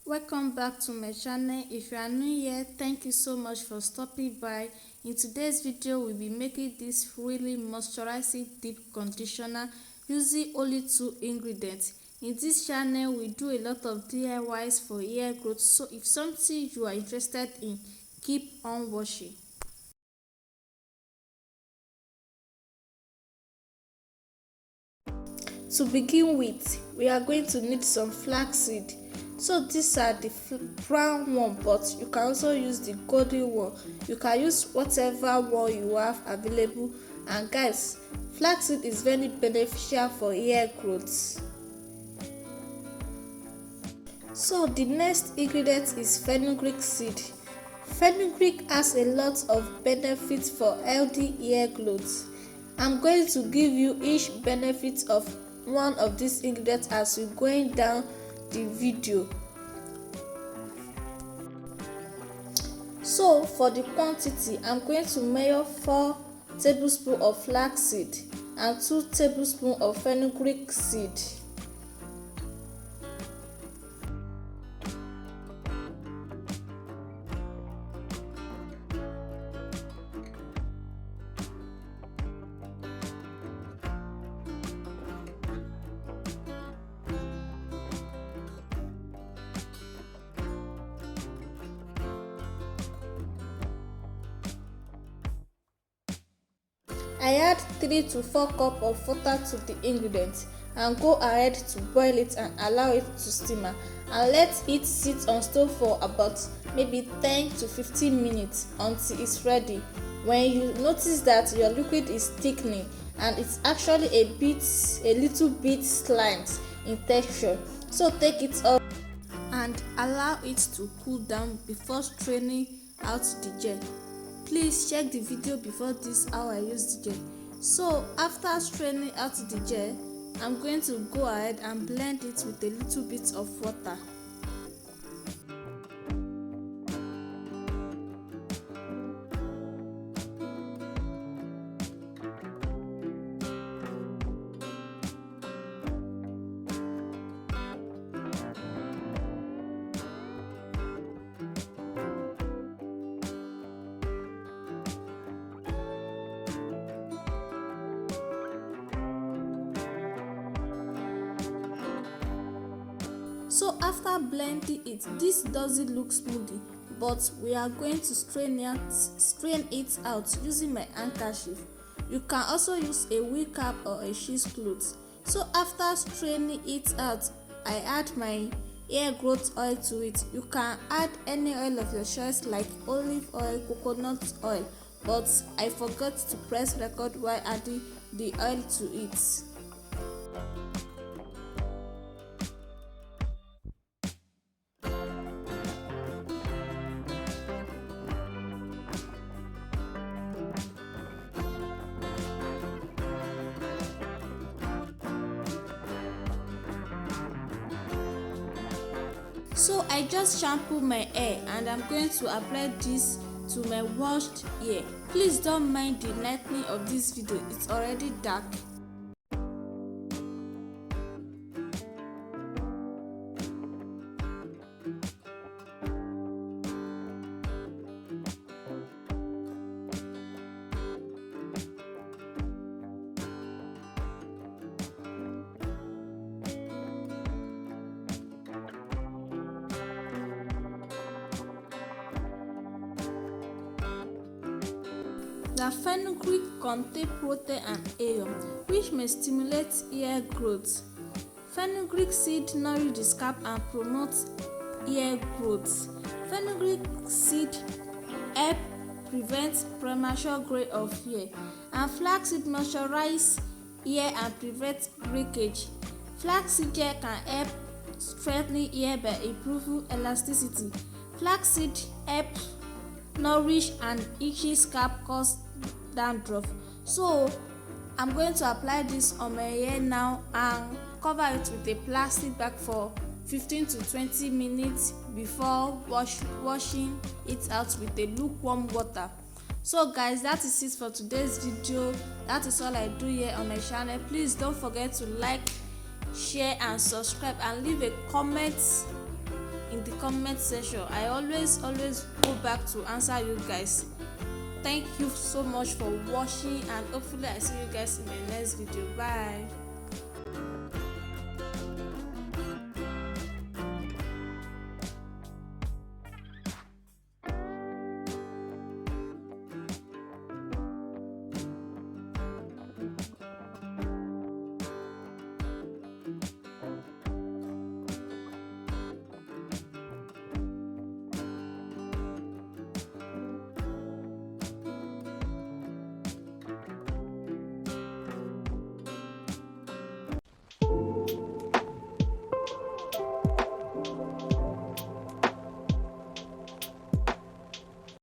Welcome back to my channel. If you are new here, thank you so much for stopping by. In today's video, we'll be making this really moisturizing deep conditioner using only 2 ingredients. In this channel, we do a lot of DIYs for hair growth, so if something you are interested in, keep on watching. To begin with, we are going to need some flaxseed. So these are the brown one, but you can also use the golden one. You can use whatever one you have available. And guys, flaxseed is very beneficial for hair growth. So the next ingredient is fenugreek seed. Fenugreek has a lot of benefits for healthy hair growth. I'm going to give you each benefit of one of these ingredients as we're going down the video. So for the quantity, I'm going to measure 4 tablespoons of flaxseed and 2 tablespoons of fenugreek seed. I add 3 to 4 cups of water to the ingredients and go ahead to boil it and allow it to simmer, and let it sit on stove for about maybe 10 to 15 minutes until it's ready. When you notice that your liquid is thickening and it's actually a little bit slimed in texture, so take it off and allow it to cool down before straining out the gel. Please check the video before this how I use the gel. So after straining out the gel, I'm going to go ahead and blend it with a little bit of water. So after blending it, this doesn't look smoothie, but we are going to strain it out using my handkerchief. You can also use a wig cap or a cheesecloth. So after straining it out, I add my hair growth oil to it. You can add any oil of your choice like olive oil, coconut oil, but I forgot to press record while adding the oil to it. So I just shampoo my hair and I'm going to apply this to my washed hair. Please don't mind the lightning of this video, it's already dark. The fenugreek contains protein and iron, which may stimulate hair growth. Fenugreek seed nourish the scalp and promotes hair growth. Fenugreek seed help prevent premature growth of hair, and flaxseed moisturize hair and prevent breakage. Flaxseed gel can help strengthen hair by improving elasticity. Flaxseed help nourish and itchy scalp cause dandruff. So I'm going to apply this on my hair now and cover it with a plastic bag for 15 to 20 minutes before washing it out with a lukewarm water. So guys, that is it for today's video. That is all I do here on my channel. Please don't forget to like, share and subscribe, and leave a comment in the comment section. I always go back to answer you guys. Thank you so much for watching, and hopefully I see you guys in my next video. Bye.